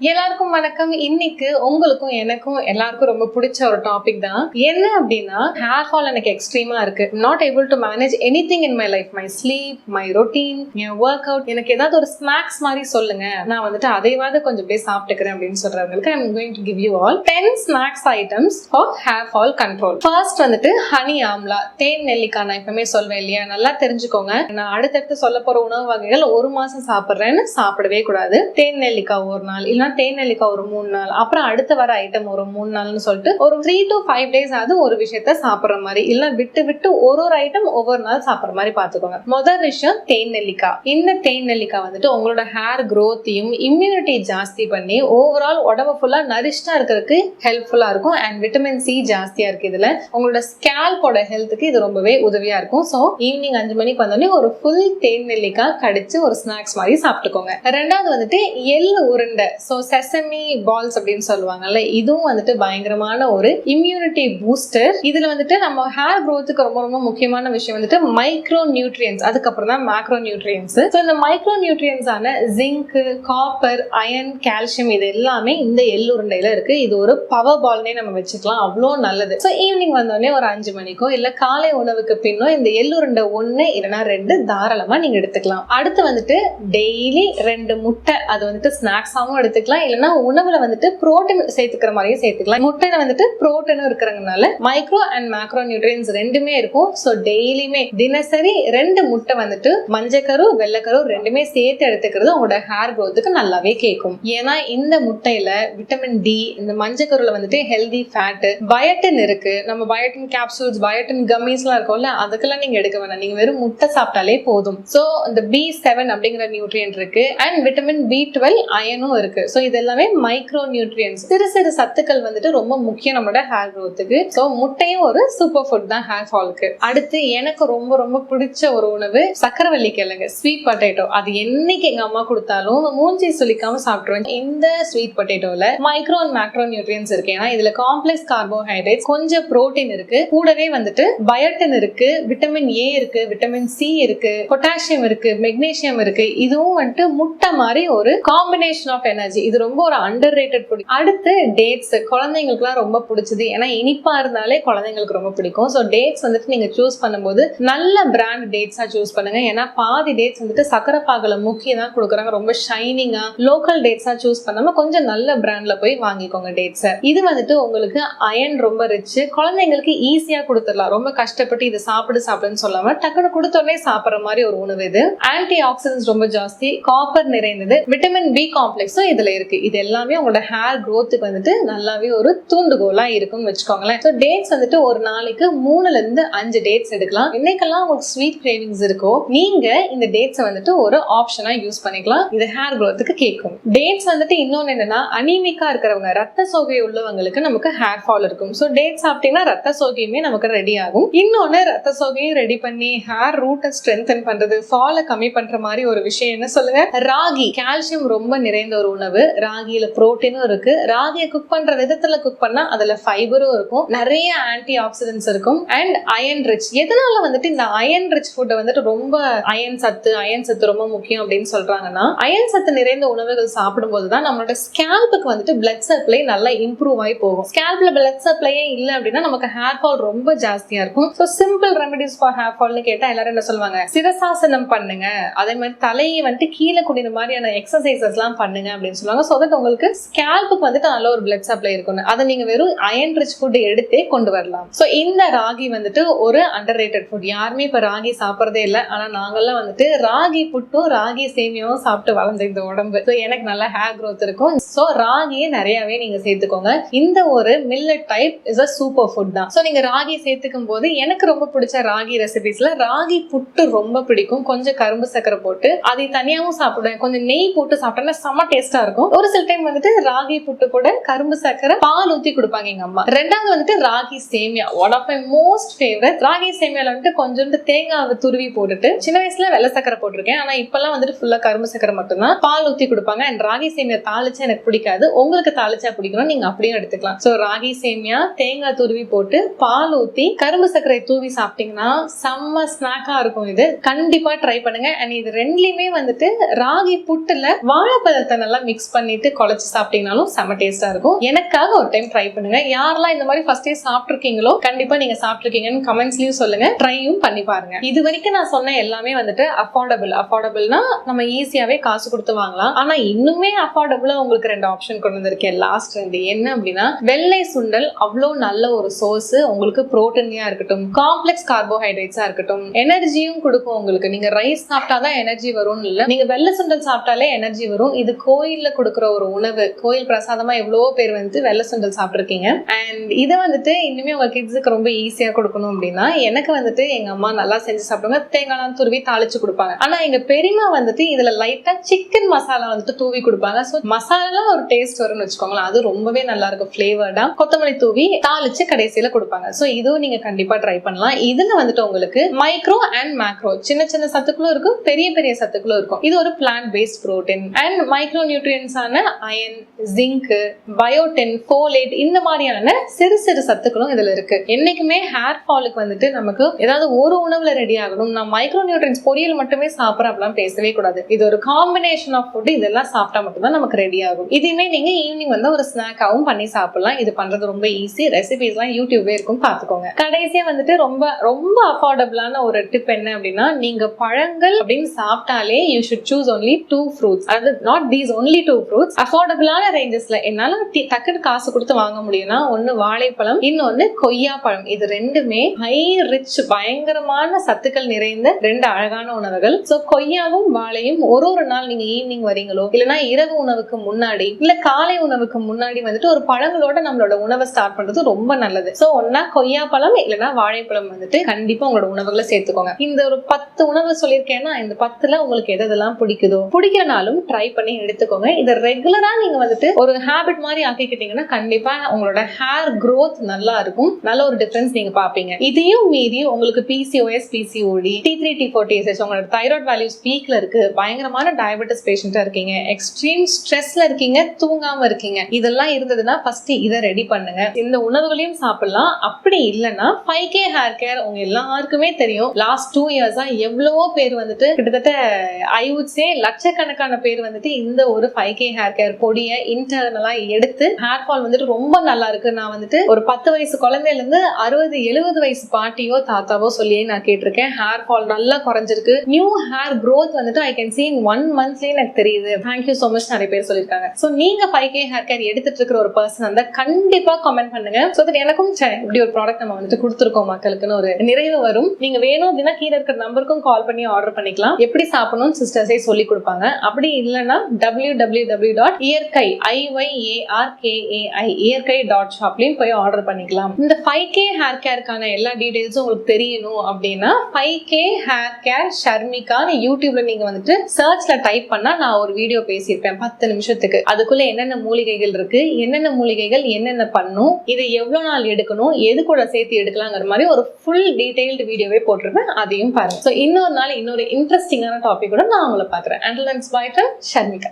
எல்லாருக்கும் வணக்கம். இன்னைக்கு உங்களுக்கும் எனக்கும் எல்லாருக்கும் ரொம்ப பிடிச்ச ஒரு டாபிக் தான். என்ன அப்படின்னா, ஹேர் ஃபால் எனக்கு எக்ஸ்ட்ரீமா இருக்கு. Not able to manage anything in my life, my sleep, my routine, N work out. எனக்கு ஏதாவது ஒரு ஸ்நாக்ஸ் மாதிரி சொல்லுங்க, நான் வந்துட்டு அதைவாவது கொஞ்சம் அப்படியே சாப்பிட்டுக்கிறேன் அப்படின்னு சொல்றவங்களுக்கு I am going to give you all 10 snacks items for hair fall control. First வந்துட்டு ஹனி ஆம்லா, தேன் நெல்லிக்காய். நான் எப்பவுமே சொல்வேன் இல்லையா, நல்லா தெரிஞ்சுக்கோங்க. நான் அடுத்தடுத்து சொல்ல போற உணவு வகைகள் ஒரு மாசம் சாப்பிடுறேன்னு சாப்பிடவே கூடாது. தேன் நெல்லிக்காய் ஒரு நாள், இல்ல தேன் நெல்லிக்காய் ஒரு 3 நாள், அப்புறம் அடுத்து வர ஐட்டம் ஒரு 3 நாள்னு சொல்லிட்டு ஒரு 3 to 5 days ஆகுது ஒரு விஷயத்த சாப்பிடுற மாதிரி, இல்ல விட்டு விட்டு ஒரு ஐட்டம் ஒவ்வொரு நாள் சாப்பிடுற மாதிரி பாத்துக்கோங்க. முதல் விஷயம் தேன் நெல்லிக்காய். இந்த தேன் நெல்லிக்காய் வந்துட்டு உங்களோட ஹேர் growth-ஐயும் இம்யூனிட்டி ஜாஸ்தி பண்ணி ஓவரால் உடம்பு ஃபுல்லா நரிஷ்டா இருக்கிறதுக்கு ஹெல்ப்ஃபுல்லா இருக்கும். அண்ட் விட்டமின் சி ஜாஸ்தியா இருக்கு இதுல. உங்களோட ஸ்கேல்போட ஹெல்த்துக்கு இது ரொம்பவே உதவியா இருக்கும். ஸோ ஈவினிங் 5 மணிக்கு வந்தோடனே ஒரு ஃபுல் தேன் நெல்லிக்காய் கடிச்சு ஒரு ஸ்நாக்ஸ் மாதிரி சாப்பிட்டுக்கோங்க. ரெண்டாவது வந்துட்டு எள்ளு உருண்டை, ஸோ செசமி பால்ஸ் அப்படின்னு சொல்லுவாங்கல்ல, இதுவும் வந்துட்டு பயங்கரமான ஒரு இம்யூனிட்டி பூஸ்டர். இதுல வந்துட்டு நம்ம ஹேர் growth-க்கு ரொம்ப ரொம்ப முக்கியமான விஷயம் வந்துட்டு மைக்ரோ நியூட்ரியன்ஸ், அதுக்கப்புறம் தான் மேக்ரோ நியூட்ரியன்ஸ். ஸோ இந்த மைக்ரோ நியூட்ரியன்ஸ் ஆன ஜிங்க், காப்பர், அயன், கால்சியம் இது எல்லாமே இந்த எள்ளு உருண்டையில இருக்கு. இது ஒரு பவர் பால்னே நம்ம வச்சுக்கலாம், அவ்வளோ நல்லது. ஸோ ஈவினிங் வந்தோடனே ஒரு 5 மணிக்கோ இல்ல காலை உணவுக்கு பின்னோ இந்த எள்ளு உருண்டை 1 இல்லைன்னா 2 தாராளமா நீங்க எடுத்துக்கலாம். அடுத்து வந்துட்டு டெய்லி 2 முட்டை, அது வந்துட்டு ஸ்நாக்ஸாவும் எடுத்துக்கலாம், இல்லைன்னா உணவுல வந்துட்டு புரோட்டீன் சேர்த்துக்கிற மாதிரியே சேர்த்துக்கலாம். முட்டையில வந்துட்டு புரோட்டீனும் இருக்கிறதுனால மைக்ரோ அண்ட் மேக்ரோ நியூட்ரியன்ஸ் ரெண்டுமே இருக்கும். ஸோ டெய்லியுமே தினசரி 2 முட்டை வந்துட்டு மஞ்சக்கரு வெள்ளைக்கரு ரெண்டுமே சேர்த்து எடுத்துக்கிறது உங்களோட ஹேர் growth-க்கு நல்லாவே கேட்கும். ஏன்னா இந்த முட்டையில விட்டமின் டி, இந்த மஞ்சக்கருல வந்துட்டு ஹெல்தி ஃபேட், பயோட்டின் இருக்கு. நம்ம பயோட்டின் கேப்சூல்ஸ், பயோட்டின் கம்மிஸ் எல்லாம் இருக்கும்ல, அதுக்கெல்லாம் நீங்க எடுக்க வேணாம், நீங்க வெறும் முட்டை சாப்பிட்டாலே போதும். ஸோ இந்த B7 அப்படிங்கிற நியூட்ரியன்ட் இருக்கு அண்ட் விட்டமின் B12 அயனும் இருக்கு. ஸோ இது எல்லாமே மைக்ரோ நியூட்ரியன்ஸ், சிறு சிறு சத்துக்கள் வந்துட்டு ரொம்ப முக்கியம் நம்மளோட ஹேர் growth-க்கு. ஸோ முட்டையும் ஒரு சூப்பர் ஃபுட் தான் ஹேர் ஃபால்க்கு. அடுத்து எனக்கு ரொம்ப ரொம்ப பிடிச்ச ஒரு உணவு சக்கரவள்ளி கிழங்கு, ஸ்வீட் பொட்டேட்டோ. அது என்னைக்கு எங்க அம்மா கொடுத்தாலும் மூஞ்சி சுளிக்காம சாப்பிட்டுருவேன். இந்த ஸ்வீட் பொட்டேட்டோல மைக்ரோ அண்ட் மேக்ரோ நியூட்ரியன்ஸ் இருக்கு. ஏன்னா இதுல காம்ப்ளெக்ஸ் கார்போஹைட்ரேட், கொஞ்சம் புரோட்டீன் இருக்கு, கூடவே வந்துட்டு பயோட்டின் இருக்கு, விட்டமின் ஏ இருக்கு, விட்டமின் சி இருக்கு, பொட்டாசியம் இருக்கு, மெக்னீசியம் இருக்கு. இதுவும் வந்துட்டு முட்டை மாதிரி ஒரு காம்பினேஷன் ஆஃப் எனர்ஜி. இது ரொம்ப ஒரு அண்டர் ரேட்டட் ஃபுட். அடுத்து டேட்ஸ், குழந்தைங்களுக்குலாம் ரொம்ப பிடிச்சது. ஏன்னா இனிப்பா இருந்தாலே குழந்தைங்களுக்கு ரொம்ப பிடிக்கும். ஸோ டேட்ஸ் வந்துட்டு நீங்க சூஸ் பண்ணும்போது நல்ல பிராண்ட் டேட்ஸா சூஸ் பண்ணுங்க. ஏன்னா பாதி டேட்ஸ் வந்துட்டு சக்கரை பாகுல முக்கிய தான் கொடுக்குறாங்க. ரொம்ப ஷைனிங்கா லோக்கல் டேட்ஸா சூஸ் பண்ணாம கொஞ்சம் நல்ல பிராண்ட்ல போய் வாங்கிக்கோங்க டேட்ஸ். இது வந்துட்டு உங்களுக்கு அயன் ரொம்ப ரிச், குழந்தைங்களுக்கு ஈஸியா கொடுத்துடலாம். ரொம்ப கஷ்டப்பட்டு இதை சாப்பிடுன்னு சொல்லாம டக்குனு கொடுத்தோடனே சாப்பிட்ற மாதிரி ஒரு உணவு இது. ஆன்டி ஆக்சிடென்ட்ஸ் ரொம்ப ஜாஸ்தி, காப்பர் நிறைந்தது, விட்டமின் பி காம்ப்ளெக்ஸும் இதுல இருக்கு. இது எல்லாமே உங்களோட ஹேர் growth-க்கு வந்துட்டு நல்லாவே ஒரு தூண்டுகோலா இருக்கும்னு வச்சுக்கோங்களேன். ஸோ டேட்ஸ் வந்துட்டு ஒரு நாளைக்கு 3 to 5 டேட்ஸ் எடுக்கலாம். இன்னைக்கெல்லாம் உங்களுக்கு ஸ்வீட் கிரேவிங்ஸ் இருக்கோ, நீங்க இந்த டேட்ஸை வந்துட்டு ஒரு ஆப்ஷனா யூஸ் பண்ணிக்கலாம். இது ஹேர் growth-க்கு கேட்கும். டேட்ஸ் வந்துட்டு இன்னொன்னு என்னன்னா, அனீமிக்கா இருக்கிறவங்க, ரத்த சோகை உள்ளவங்களுக்கு நமக்கு ஹேர் ஃபால் இருக்கும். ஸோ டேட்ஸ் சாப்பிட்டீங்கன்னா ரத்த சோகையுமே நமக்கு ரெடி ஆகும். இன்னொன்னு, ரத்த சோகையும் ரெடி பண்ணி ஹேர் ரூட்டை ஸ்ட்ரென்தன் பண்றது, ஃபாலை கம்மி பண்ற மாதிரி ஒரு விஷயம் என்ன சொல்லுங்க, ராகி. கால்சியம் ரொம்ப நிறைந்த ஒரு உணவு. ராகியில புரோட்டீனும் இருக்கு. ராகியை குக் பண்ற விதத்துல குக் பண்ணா அதுல ஃபைபரும் இருக்கும், நிறைய ஆன்டி ஆக்சிடென்ட்ஸ் இருக்கும் அண்ட் அயன் ரிச். எதனால வந்துட்டு இந்த அயன் ரிச் ஃபுட்டை வந்துட்டு ரொம்ப அயன் சத்து ரொம்ப முக்கியம் அப்படின்னு சொல்றாங்கன்னா, அயன் சத்து நிறைந்த உணவுகள் சாப்பிடும் போதுதான் நம்மளோட ஸ்கேல்புக்கு வந்துட்டு பிளட் சப்ளை நல்லா இம்ப்ரூவ் ஆகி போகும். ஸ்கேல்ப்ல பிளட் சப்ளையே இல்லை அப்படின்னா நமக்கு ஹேர் ஃபால் ரொம்ப ஜாஸ்தியா இருக்கும். So simple remedies for hair ஃபால்னு கேட்டா எல்லாரும் என்ன சொல்லுவாங்க, சிரசாசனம் பண்ணுங்க, அதே மாதிரி தலையை வந்துட்டு கீழே குடிக்கிற மாதிரியான எக்ஸசைசஸ் எல்லாம் பண்ணுங்க அப்படின்னு சொல்லுவாங்க. ஸோ தட் உங்களுக்கு ஸ்கேல்புக்கு வந்துட்டு நல்ல ஒரு பிளட் சப்ளை இருக்கும். அதை நீங்க வெறும் அயன் ரிச் ஃபுட் எடுத்தே கொண்டு வரலாம். ஸோ இந்த ராகி வந்துட்டு ஒரு அண்டர் ரேட்டட் ஃபுட். யாருமே இப்ப ராகி சாப்பிட்றதே இல்லை. ஆனா நாங்கெல்லாம் வந்துட்டு ராகி புட்டும் ராகி சேமியாவும் சாப்பிட்டு வளர்ந்த இந்த உடம்பு. ஸோ எனக்கு நல்ல ஹேர் growth இருக்கும். ஸோ ராகியை நிறையவே நீங்க சேர்த்துக்கோங்க. இந்த ஒரு millet type is a super food தான். ஸோ நீங்க ராகி சேர்த்துக்கும் போது எனக்கு ரொம்ப பிடிச்ச ராகி ரெசிபிஸ்ல ராகி புட்டு ரொம்ப பிடிக்கும். கொஞ்சம் கரும்பு சக்கரை போட்டு அதை தனியாவும் சாப்பிடுவேன், கொஞ்சம் நெய் போட்டு சாப்பிட்டோம்னா செம்ம டேஸ்டா இருக்கும். ஒரு சில டைம் வந்துட்டு ராகி புட்டு கூட கரும்பு சக்கரை பால் ஊத்தி கொடுப்பாங்க எங்க அம்மா. ரெண்டாவது வந்துட்டு ராகி சேமியா, one of my most favourite. Ragi சேமியால வந்துட்டு கொஞ்சோண்டு தேங்காய் துருவி போட்டுட்டு, சின்ன வயசுல வெள்ளை சக்கரை போட்டிருக்கேன், ஆனா இப்பெல்லாம் வந்துட்டு ஃபுல்லா கரும்பு சக்கரை மட்டும்தான், பால் ஊத்தி கொடுப்பாங்க. அண்ட் ராகி சேமியா தாளிச்சா எனக்கு பிடிக்காது, உங்களுக்கு தாளிச்சா பிடிக்கணும், நீங்க அப்படியும் எடுத்துக்கலாம். சோ ராகி சேமியா தேங்காய் துருவி போட்டு பால் ஊத்தி கரும்பு சக்கரை தூவி சாப்பிட்டீங்கன்னா செம்ம ஸ்நாக்கா இருக்கும். இது கண்டிப்பா ட்ரை பண்ணுங்க. அண்ட் இது ரெண்டுலயுமே வந்துட்டு ராகி புட்டுல வாழைப்பழத்தை நல்லா மிக்ஸ் மிக்ஸ் பண்ணிட்டு குழச்சு சாப்பிட்டீங்கனாலும் செம டேஸ்டா இருக்கும். எனக்காக ஒரு டைம் ட்ரை பண்ணுங்க. யாரெல்லாம் இந்த மாதிரி ஃபர்ஸ்டே சாப்பிட்டுருக்கீங்களோ கண்டிப்பா நீங்க சாப்பிட்டுருக்கீங்கன்னு கமெண்ட்ஸ்லயும் சொல்லுங்க, ட்ரையும் பண்ணி பாருங்க. இது வரைக்கும் நான் சொன்ன எல்லாமே வந்துட்டு அஃபோர்டபுள்னா நம்ம ஈஸியாவே காசு கொடுத்து வாங்கலாம். ஆனா இன்னுமே அஃபோர்டபுளா உங்களுக்கு 2 ஆப்ஷன் கொண்டு வந்திருக்கேன். லாஸ்ட் 2 என்ன அப்படின்னா, வெள்ளை சுண்டல் அவ்வளோ நல்ல ஒரு சோர்ஸ். உங்களுக்கு புரோட்டீனியா இருக்கட்டும், காம்ப்ளெக்ஸ் கார்போஹைட்ரேட்ஸா இருக்கட்டும், எனர்ஜியும் கொடுக்கும் உங்களுக்கு. நீங்க ரைஸ் சாப்பிட்டாதான் எனர்ஜி வரும்னு இல்ல, நீங்க வெள்ளை சுண்டல் சாப்பிட்டாலே எனர்ஜி வரும். இது கோயில்ல கொடுக்குற ஒரு உணவு. கோயில் பிரசாதமா எவ்வளவோ பேர் வந்து வெள்ளை சுண்டல் சாப்பிட்டுருக்கீங்க. அண்ட் இதை வந்துட்டு இன்னுமே உங்க கிட்ஸுக்கு ரொம்ப ஈஸியா கொடுக்கணும் அப்படின்னா, எனக்கு வந்துட்டு எங்க அம்மா நல்லா செஞ்சு சாப்பிடுவாங்க. தேங்காய் துருவி தாளிச்சு கொடுப்பாங்க. ஆனா எங்க பெரியமா வந்துட்டு இதுல லைட்டா சிக்கன் மசாலா வந்துட்டு தூவி கொடுப்பாங்க. சோ மசாலா ஒரு டேஸ்ட் வரும்னு வச்சுக்கோங்களேன். அது ரொம்பவே நல்லா இருக்கும். ஃபிளேவர்டா கொத்தமல்லி தூவி தாளிச்சு கடைசியில கொடுப்பாங்க. சோ இதுவும் நீங்க கண்டிப்பா ட்ரை பண்ணலாம். இதுல வந்துட்டு உங்களுக்கு மைக்ரோ அண்ட் மேக்ரோ, சின்ன சின்ன சத்துக்களும் இருக்கும், பெரிய பெரிய சத்துக்களும் இருக்கும். இது ஒரு plant based protein. And micro நியூட்ரியன்ஸான அயன், ஜிங்க், பயோட்டின், ஃபோலேட், இந்த மாதிரியான சிறு சிறு சத்துக்களும் இதுல இருக்கு. என்னைக்குமே ஹேர் ஃபாலுக்கு வந்துட்டு நமக்கு ஏதாவது ஒரு உணவுல ரெடி ஆகணும், நான் மைக்ரோ நியூட்ரியன்ஸ் பொரியல் மட்டுமே சாப்பிட்றேன் அப்படிலாம் பேசவே கூடாது. இது ஒரு காம்பினேஷன் ஆஃப் ஃபுட். இதெல்லாம் சாப்பிட்டா மட்டும்தான் நமக்கு ரெடி ஆகும். இதுவுமே நீங்க ஈவினிங் வந்து ஒரு ஸ்நாக்காவும் பண்ணி சாப்பிடலாம். இது பண்றது ரொம்ப ஈஸி. ரெசிபிஸ் எல்லாம் யூடியூப்ல இருக்கும், பாத்துக்கோங்க. கடைசியா வந்துட்டு ரொம்ப ரொம்ப அஃபோர்டபுளான ஒரு டிப் என்ன அப்படின்னா, நீங்க பழங்கள் அப்படின்னு சாப்பிட்டாலே you should choose only 2 fruits. அது நாட் தீஸ் ஒன்லி 2 ஃப்ரூட்ஸ். அஃபோர்டபுளான ரேஞ்சஸ்ல என்னால டக்குனு காசு கொடுத்து வாங்க முடியும்னா, ஒன்னு வாழைப்பழம், இன்னொன்னு கொய்யா பழம். இது ரெண்டுமே ஹை ரிச், பயங்கரமான சத்துக்கள் நிறைந்த 2 அழகான உணவுகள். சோ கொய்யாவும் வாழையும் ஒரு நாள் நீங்க ஈவினிங் வரீங்களோ இல்லனா இரவு உணவுக்கு முன்னாடி இல்ல காலை உணவுக்கு முன்னாடி வந்துட்டு ஒரு பழங்களோட நம்மளோட உணவை ஸ்டார்ட் பண்றது ரொம்ப நல்லது. சோ ஒன்னா கொய்யா பழம் இல்லனா வாழைப்பழம் வந்துட்டு கண்டிப்பா உங்களோட உணவுகளை சேர்த்துக்கோங்க. இந்த ஒரு 10 உணவு சொல்லியிருக்கேன்னா, இந்த 10ல உங்களுக்கு எதெல்லாம் பிடிக்குதோ, பிடிக்கனாலும் ட்ரை பண்ணி எடுத்துக்கோங்க. இதை ரெகுலரா நீங்க வந்துட்டு ஒரு ஹேபிட் மாதிரி ஆக்கிக்கிட்டீங்கன்னா கண்டிப்பா உங்களோட ஹேர் growth நல்லா இருக்கும். நல்ல ஒரு டிஃபரன்ஸ் நீங்க பாப்பீங்க. இதையும் மீறி உங்களுக்கு PCOS, PCOD, T3, T4, TSH, உங்களோட தைராய்டு வேல்யூஸ் பீக்ல இருக்கு, பயங்கரமான டயபெட்டிஸ் பேஷண்டா இருக்கீங்க, எக்ஸ்ட்ரீம் ஸ்ட்ரெஸ்ல இருக்கீங்க, தூங்காம இருக்கீங்க, இதெல்லாம் இருந்ததுன்னா ஃபர்ஸ்ட் இதை ரெடி பண்ணுங்க. இந்த உணவுகளையும் சாப்பிடலாம். அப்படி இல்லைன்னா 5K ஹேர் கேர் உங்க எல்லாருக்குமே தெரியும். லாஸ்ட் 2 இயர்ஸா எவ்வளவோ பேர் வந்துட்டு கிட்டத்தட்ட ஐ வுட் சே லட்சக்கணக்கான பேர் வந்துட்டு இந்த ஒரு 5K ஹேர் கேர் பொடியை இன்டர்னலா எடுத்து ஹேர் ஃபால் வந்துட்டு ரொம்ப நல்லா இருக்கு. நான் வந்துட்டு ஒரு 10 வயசு குழந்தையில இருந்து 60-70 வயசு பாட்டியோ தாத்தாவோ சொல்லியே நான் கேட்டிருக்கேன். ஹேர் ஃபால் நல்லா குறைஞ்சிருக்கு. நியூ ஹேர் growth வந்துட்டு ஐ கேன் see in 1 monthலயே எனக்கு தெரியுது. தேங்க்யூ சோ மச் நிறைய பேர் சொல்லியிருக்காங்க. சோ நீங்க 5K ஹேர் கேர் எடுத்துட்டு இருக்கிற ஒரு பர்சன் அந்த கண்டிப்பா கமெண்ட் பண்ணுங்க. சோ தட் எனக்கும் இப்படி ஒரு ப்ராடக்ட் நம்ம வந்துட்டு கொடுத்துருக்கோம் மக்களுக்குன்னு ஒரு நிறைவு வரும். நீங்க வேணும் அப்படின்னா கீழே இருக்கிற நம்பருக்கும் கால் பண்ணி ஆர்டர் பண்ணிக்கலாம். எப்படி சாப்பிடணும்னு சிஸ்டர்ஸே சொல்லி கொடுப்பாங்க. அப்படி இல்லைன்னா www.iyarkai.shopலையும் போய் ஆர்டர் பண்ணிக்கலாம். இந்த 5K ஹேர் கேருக்கான எல்லா டீடைல்ஸும் உங்களுக்கு தெரியணும் அப்படின்னா 5K ஹேர் கேர் ஷர்மிகான்னு யூடியூப்ல நீங்க வந்துட்டு சர்ச்ல டைப் பண்ணா நான் ஒரு வீடியோ பேசியிருப்பேன் 10 நிமிஷத்துக்கு. அதுக்குள்ள என்னென்ன மூலிகைகள் இருக்கு, என்னென்ன மூலிகைகள் என்னென்ன பண்ணும், இதை எவ்வளவு நாள் எடுக்கணும், எது கூட சேர்த்து எடுக்கலாங்கிற மாதிரி ஒரு ஃபுல் டீடைல்டு வீடியோவே போட்டிருப்பேன். அதையும் பாருங்க. ஸோ இன்னொரு நாள் இன்னொரு இன்ட்ரெஸ்டிங்கான டாபிக் கூட நான் உங்களை பார்க்குறேன். Until then, bye from Sharmika.